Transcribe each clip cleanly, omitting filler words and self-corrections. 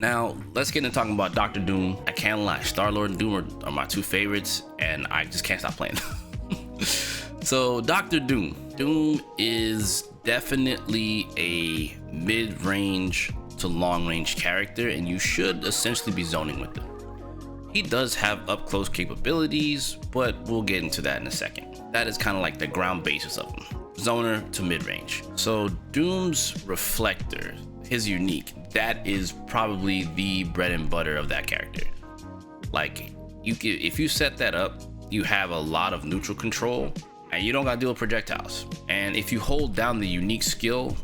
Now, let's get into talking about Dr. Doom. I can't lie, Star-Lord and Doom are my two favorites, and I just can't stop playing. So, Dr. Doom. Doom is definitely a mid-range to long-range character, and you should essentially be zoning with him. He does have up-close capabilities, but we'll get into that in a second. That is kind of like the ground basis of him. Zoner to mid-range. So, Doom's Reflector, his unique, that is probably the bread and butter of that character. Like, if you set that up, you have a lot of neutral control and you don't gotta deal with projectiles. And if you hold down the unique skill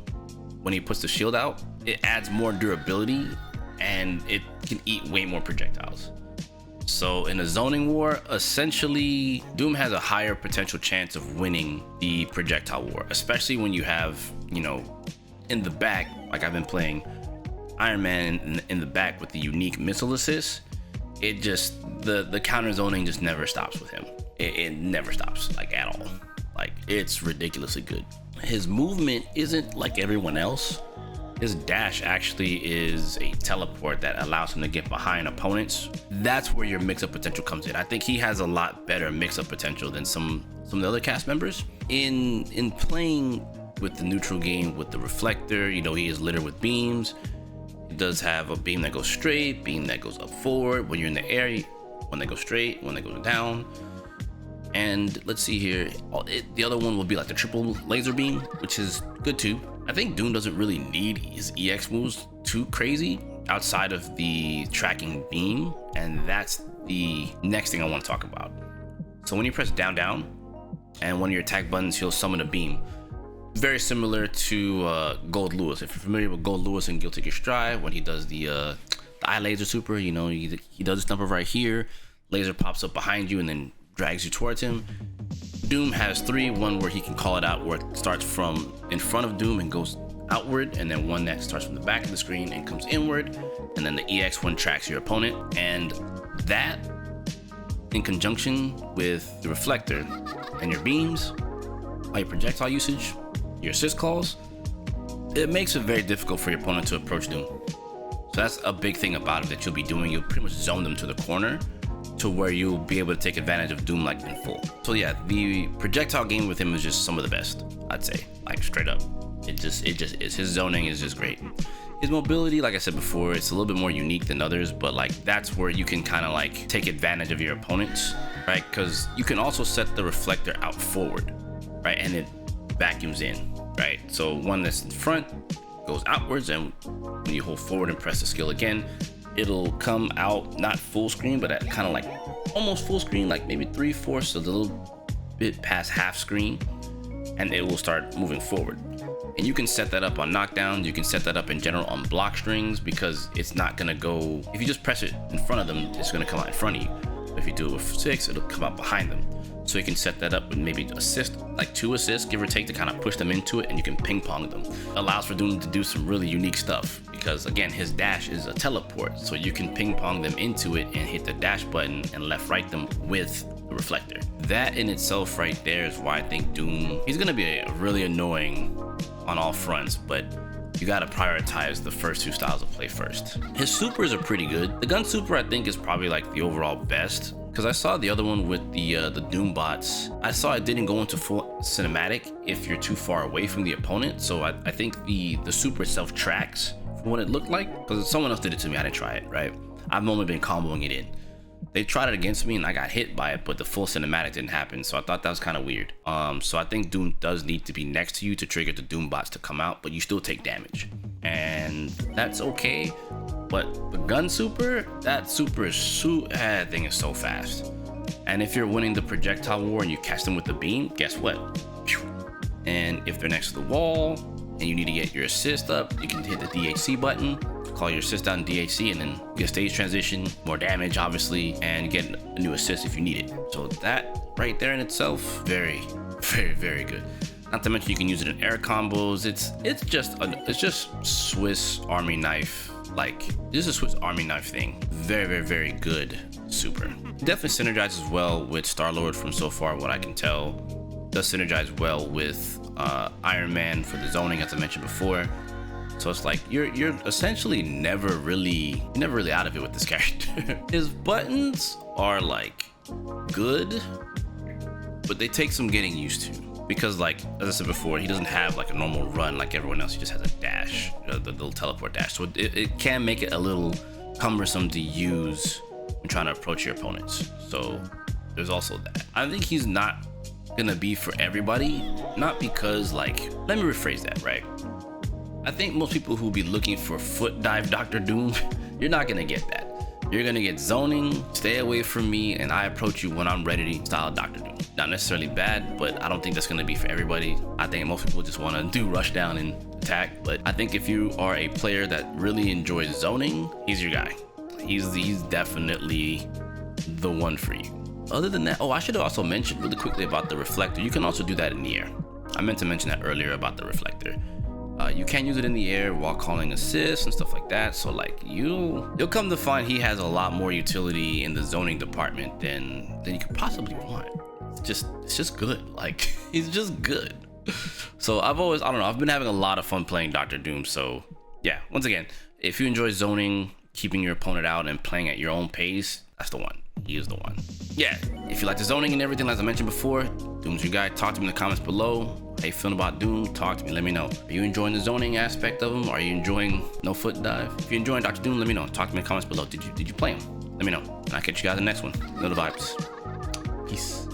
when he puts the shield out, it adds more durability and it can eat way more projectiles. So in a zoning war, essentially Doom has a higher potential chance of winning the projectile war, especially when you have, in the back, like I've been playing Iron Man in the back with the unique missile assist. It just, the counter zoning just never stops with him. It never stops, like, at all. Like, it's ridiculously good. His movement isn't like everyone else. His dash actually is a teleport that allows him to get behind opponents. That's where your mix-up potential comes in. I think he has a lot better mix-up potential than some of the other cast members. In playing with the neutral game with the Reflector, he is littered with beams. He does have a beam that goes straight, beam that goes up forward when you're in the air, one that goes straight, one that goes down. And let's see here, the other one will be like the triple laser beam, which is good too. I think Doom doesn't really need his EX moves too crazy outside of the tracking beam, and that's the next thing I want to talk about. So when you press down, and one of your attack buttons, he'll summon a beam. Very similar to Gold Lewis. If you're familiar with Gold Lewis in Guilty Gear Strive, when he does the eye laser super, he does his number right here, laser pops up behind you and then drags you towards him. Doom has three: one where he can call it out, where it starts from in front of Doom and goes outward, and then one that starts from the back of the screen and comes inward, and then the EX one tracks your opponent. And that, in conjunction with the Reflector and your beams, all your projectile usage, your assist calls, it makes it very difficult for your opponent to approach Doom. So that's a big thing about it that you'll be doing. You'll pretty much zone them to the corner to where you'll be able to take advantage of Doom like in full. So yeah, the projectile game with him is just some of the best, I'd say, like straight up. It just is. His zoning is just great. His mobility, like I said before, it's a little bit more unique than others, but like that's where you can kind of like take advantage of your opponents, right? Because you can also set the Reflector out forward, right? And it vacuums in, right? So one that's in front goes outwards, and when you hold forward and press the skill again, it'll come out not full screen, but at kind of like almost full screen, like maybe 3/4, so a little bit past half screen, and it will start moving forward. And you can set that up on knockdowns. You can set that up in general on block strings, because it's not gonna go, if you just press it in front of them, it's gonna come out in front of you. But if you do it with 6, it'll come out behind them. So you can set that up with maybe assist, like 2 assists, give or take, to kind of push them into it, and you can ping pong them. Allows for Doom to do some really unique stuff, because again, his dash is a teleport, so you can ping pong them into it and hit the dash button and left right them with the Reflector. That in itself right there is why I think Doom, he's gonna be really annoying on all fronts, but you gotta prioritize the first two styles of play first. His supers are pretty good. The gun super, I think, is probably like the overall best, because I saw the other one with the Doom bots. I saw it didn't go into full cinematic if you're too far away from the opponent, so I think the super itself tracks from what it looked like, because someone else did it to me. I didn't try it, right? I've only been comboing it in. They tried it against me and I got hit by it, but the full cinematic didn't happen, so I thought that was kind of weird. So I think Doom does need to be next to you to trigger the Doom bots to come out, but you still take damage, and that's okay. But the gun super, that super is that thing is so fast. And if you're winning the projectile war and you catch them with the beam, guess what? And if they're next to the wall and you need to get your assist up, you can hit the DHC button, call your assist out in DHC, and then get stage transition, more damage obviously, and get a new assist if you need it. So that right there in itself, very, very, very good. Not to mention you can use it in air combos. It's just Swiss Army knife. Like, this is a Swiss Army knife thing. Very, very, very good super. Definitely synergizes well with Star-Lord from so far what I can tell. Does synergize well with Iron Man for the zoning, as I mentioned before. So it's like you're essentially never really out of it with this character. His buttons are like good, but they take some getting used to, because like as I said before, he doesn't have like a normal run like everyone else. He just has a dash, the little teleport dash. So it can make it a little cumbersome to use when trying to approach your opponents. So there's also that. I think he's not gonna be for everybody, not because like, let me rephrase that, right? I think most people who be looking for foot dive Dr. Doom, you're not gonna get that. You're gonna get zoning, stay away from me, and I approach you when I'm ready style Dr. Doom. Not necessarily bad, but I don't think that's gonna be for everybody. I think most people just wanna do rush down and attack, but I think if you are a player that really enjoys zoning, he's your guy. He's definitely the one for you. Other than that, oh, I should have also mentioned really quickly about the Reflector. You can also do that in the air. I meant to mention that earlier about the Reflector. You can use it in the air while calling assists and stuff like that. So like you'll come to find he has a lot more utility in the zoning department than you could possibly want. It's just good. Like he's just good. So I don't know, I've been having a lot of fun playing Dr. Doom. So yeah, once again, if you enjoy zoning, keeping your opponent out and playing at your own pace, that's the one. He is the one. Yeah, if you like the zoning and everything, as I mentioned before, Doom's your guy. Talk to me in the comments below. How you feeling about Doom? Talk to me, let me know. Are you enjoying the zoning aspect of him? Are you enjoying no foot dive? If you're enjoying Dr. Doom, let me know. Talk to me in the comments below. Did you play him? Let me know. And I'll catch you guys in the next one. Know the vibes. Peace.